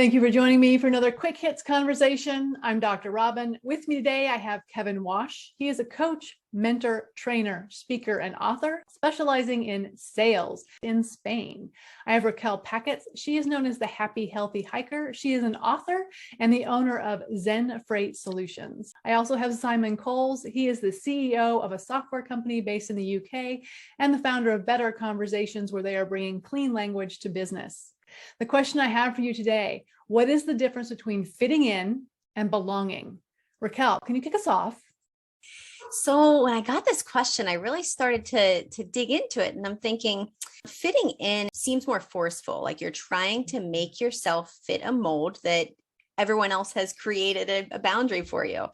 Thank you for joining me for another Quick Hits conversation. I'm Dr. Robyn. With me today, I have Kevin Wash. He is a coach, mentor, trainer, speaker, and author specializing in sales in Spain. I have Racquelle Pakutz. She is known as the Happy Healthy Hiker. She is an author and the owner of Zen Freight Solutions. I also have Simon Coles. He is the CEO of a software company based in the UK and the founder of Better Conversations, where they are bringing clean language to business. The question I have for you today: what is the difference between fitting in and belonging? Racquelle, can you kick us off? So when I got this question, I really started to dig into it, and I'm thinking fitting in seems more forceful, like you're trying to make yourself fit a mold that everyone else has created a boundary for you.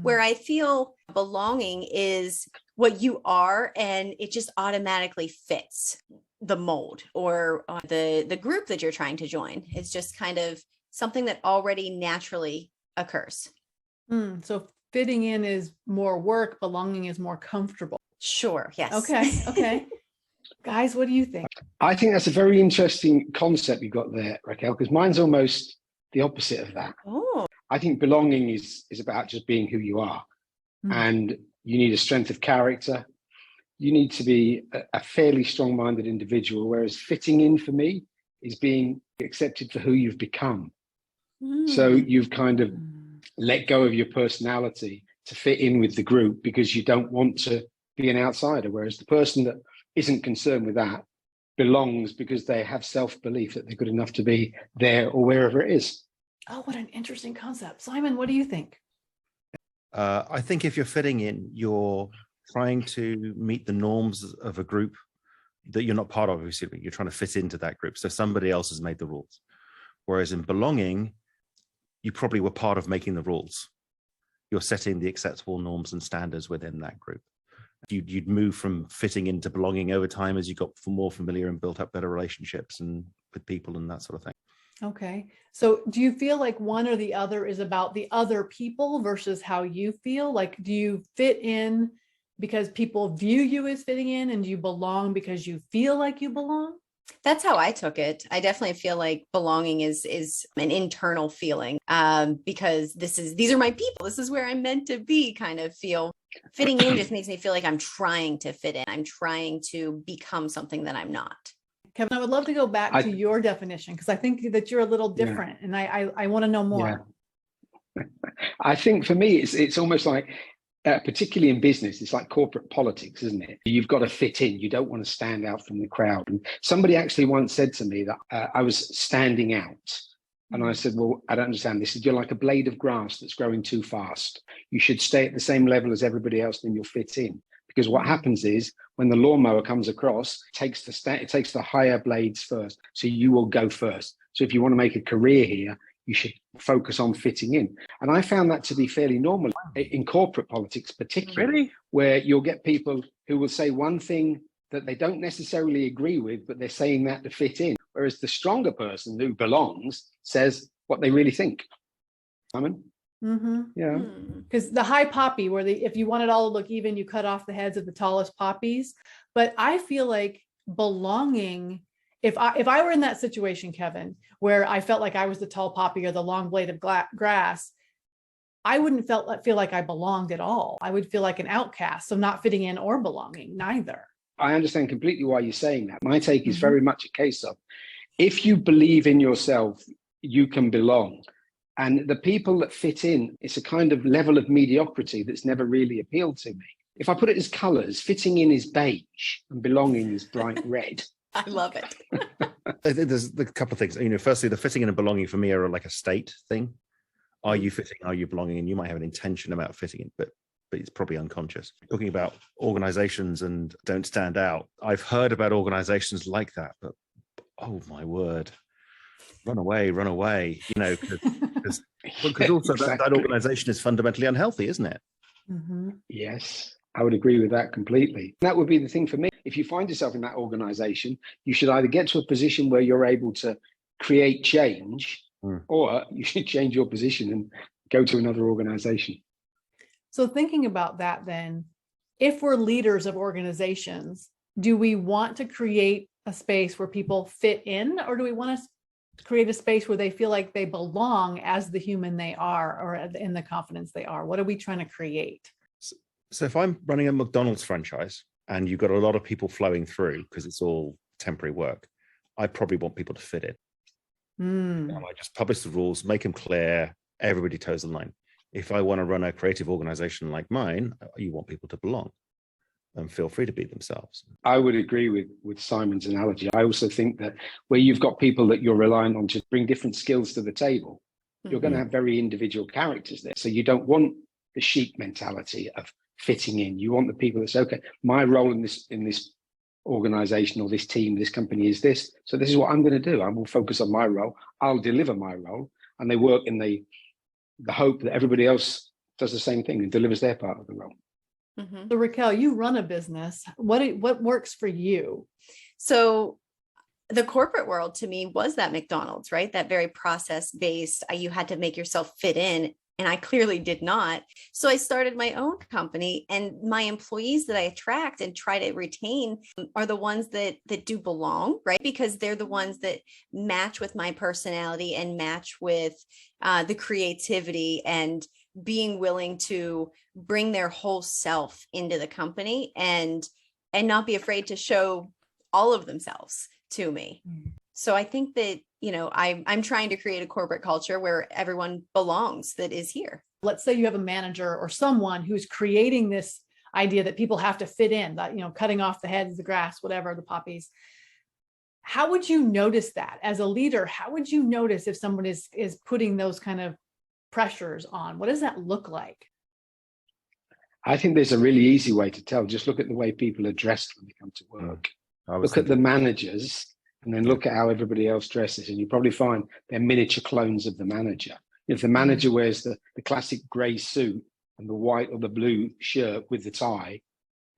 Where I feel belonging is what you are, and it just automatically fits the mold or the group that you're trying to join. It's just kind of something that already naturally occurs. So fitting in is more work, belonging is more comfortable. Sure. Yes. Okay. Guys, what do you think? I think that's a very interesting concept you got there, Racquelle, because mine's almost the opposite of that. Oh. I think belonging is about just being who you are. And you need a strength of character. You need to be a fairly strong-minded individual, whereas fitting in for me is being accepted for who you've become. So you've kind of let go of your personality to fit in with the group because you don't want to be an outsider, whereas the person that isn't concerned with that belongs because they have self-belief that they're good enough to be there or wherever it is. Oh, what an interesting concept. Simon, what do you think? I think if you're fitting in, you're trying to meet the norms of a group that you're not part of. Obviously, you're trying to fit into that group. So somebody else has made the rules. Whereas in belonging, you probably were part of making the rules. You're setting the acceptable norms and standards within that group. You'd move from fitting into belonging over time as you got more familiar and built up better relationships and with people and that sort of thing. Okay. So do you feel like one or the other is about the other people versus how you feel? Like, do you fit in because people view you as fitting in, and do you belong because you feel like you belong? That's how I took it. I definitely feel like belonging is an internal feeling, because these are my people. This is where I'm meant to be kind of feel. Fitting in just makes me feel like I'm trying to fit in. I'm trying to become something that I'm not. Kevin, I would love to go back to your definition, because I think that you're a little different, and I want to know more. Yeah. I think for me, it's almost like, particularly in business, it's like corporate politics, isn't it? You've got to fit in. You don't want to stand out from the crowd. And somebody actually once said to me that I was standing out. And I said, well, I don't understand. They said, you're like a blade of grass that's growing too fast. You should stay at the same level as everybody else, then you'll fit in. Because what happens is when the lawnmower comes across, it takes the higher blades first. So you will go first. So if you want to make a career here, you should focus on fitting in. And I found that to be fairly normal in corporate politics, particularly, where you'll get people who will say one thing that they don't necessarily agree with, but they're saying that to fit in. Whereas the stronger person who belongs says what they really think. Simon? Yeah. Because the high poppy, where if you want it all to look even, you cut off the heads of the tallest poppies. But I feel like belonging, if I were in that situation, Kevin, where I felt like I was the tall poppy or the long blade of grass, I wouldn't feel like I belonged at all. I would feel like an outcast, so not fitting in or belonging, neither. I understand completely why you're saying that. My take is very much a case of, if you believe in yourself, you can belong. And the people that fit in, it's a kind of level of mediocrity that's never really appealed to me. If I put it as colors, fitting in is beige and belonging is bright red. I love it. There's a couple of things. Firstly, the fitting in and belonging for me are like a state thing. Are you fitting? Are you belonging? And you might have an intention about fitting in, but it's probably unconscious. Talking about organizations and don't stand out. I've heard about organizations like that, but oh my word. Run away, because also exactly. that organization is fundamentally unhealthy, isn't it? Yes, I would agree with that completely. That would be the thing for me. If you find yourself in that organization, you should either get to a position where you're able to create change, or you should change your position and go to another organization. So thinking about that then, if we're leaders of organizations, do we want to create a space where people fit in, or do we want to create a space where they feel like they belong as the human they are, or in the confidence they are? What are we trying to create? So if I'm running a McDonald's franchise and you've got a lot of people flowing through because it's all temporary work, I probably want people to fit in. And I just publish the rules, make them clear, everybody toes the line. If I want to run a creative organization like mine, you want people to belong and feel free to be themselves. I would agree with Simon's analogy. I also think that where you've got people that you're relying on to bring different skills to the table, you're going to have very individual characters there. So you don't want the sheep mentality of fitting in. You want the people that say, okay, my role in this organization or this team, this company is this. So this is what I'm going to do. I will focus on my role. I'll deliver my role. And they work in the hope that everybody else does the same thing and delivers their part of the role. So Racquelle, you run a business. What works for you? So the corporate world to me was that McDonald's, right? That very process based, you had to make yourself fit in. And I clearly did not. So I started my own company, and my employees that I attract and try to retain are the ones that do belong, right? Because they're the ones that match with my personality and match with the creativity and being willing to bring their whole self into the company and not be afraid to show all of themselves to me. So I think that, I'm trying to create a corporate culture where everyone belongs that is here. Let's say you have a manager or someone who's creating this idea that people have to fit in, that, cutting off the heads, the grass, whatever, the poppies. How would you notice that as a leader? How would you notice if someone is putting those kind of pressures on? What does that look like? I think there's a really easy way to tell. Just look at the way people are dressed when they come to work. Look at the managers and then look at how everybody else dresses. And you probably find they're miniature clones of the manager. If the manager wears the classic grey suit and the white or the blue shirt with the tie,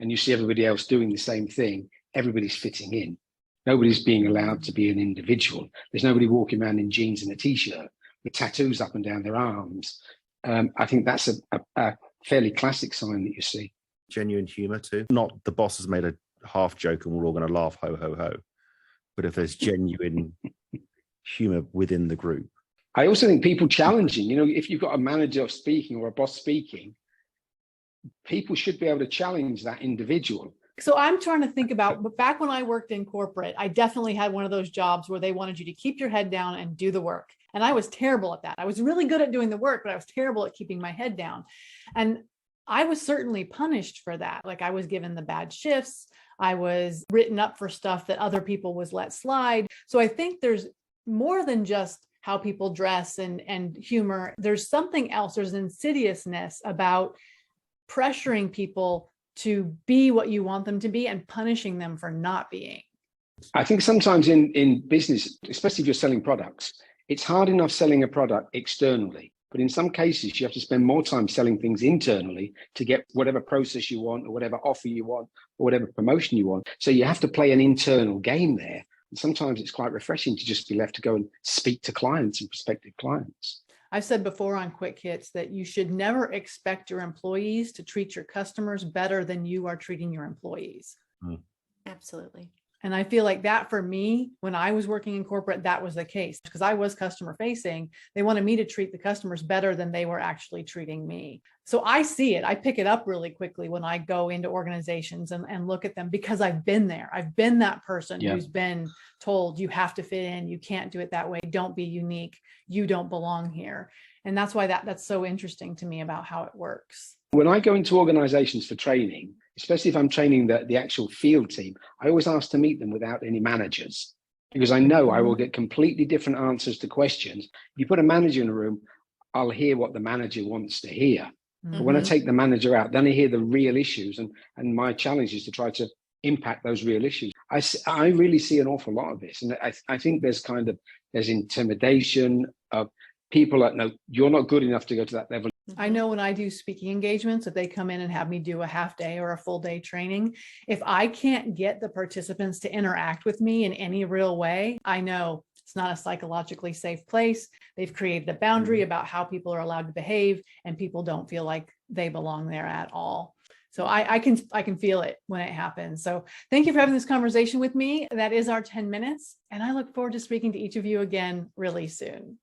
and you see everybody else doing the same thing, everybody's fitting in. Nobody's being allowed to be an individual. There's nobody walking around in jeans and a t-shirt with tattoos up and down their arms. I think that's a fairly classic sign that you see. Genuine humor too. Not the boss has made a half joke and we're all going to laugh, ho, ho, ho. But if there's genuine humor within the group. I also think people challenging, if you've got a manager speaking or a boss speaking, people should be able to challenge that individual. So I'm trying to think about, back when I worked in corporate, I definitely had one of those jobs where they wanted you to keep your head down and do the work. And I was terrible at that. I was really good at doing the work, but I was terrible at keeping my head down. And I was certainly punished for that. Like, I was given the bad shifts. I was written up for stuff that other people was let slide. So I think there's more than just how people dress and humor. There's something else. There's an insidiousness about pressuring people to be what you want them to be and punishing them for not being. I think sometimes in business, especially if you're selling products, it's hard enough selling a product externally. But in some cases, you have to spend more time selling things internally to get whatever process you want or whatever offer you want or whatever promotion you want. So you have to play an internal game there. And sometimes it's quite refreshing to just be left to go and speak to clients and prospective clients. I've said before on Quick Hits that you should never expect your employees to treat your customers better than you are treating your employees. Absolutely. And I feel like that for me, when I was working in corporate, that was the case because I was customer facing. They wanted me to treat the customers better than they were actually treating me. So I see it. I pick it up really quickly when I go into organizations and look at them because I've been there. I've been that person who's been told you have to fit in. You can't do it that way. Don't be unique. You don't belong here. And that's why that's so interesting to me about how it works. When I go into organizations for training, especially if I'm training the actual field team, I always ask to meet them without any managers because I know I will get completely different answers to questions. If you put a manager in a room, I'll hear what the manager wants to hear. But when I take the manager out, then I hear the real issues. And my challenge is to try to impact those real issues. I really see an awful lot of this. And I think there's intimidation of people that know you're not good enough to go to that level. I know when I do speaking engagements, if they come in and have me do a half day or a full day training, if I can't get the participants to interact with me in any real way, I know it's not a psychologically safe place. They've created a boundary about how people are allowed to behave, and people don't feel like they belong there at all. So I can feel it when it happens. So thank you for having this conversation with me. That is our 10 minutes. And I look forward to speaking to each of you again really soon.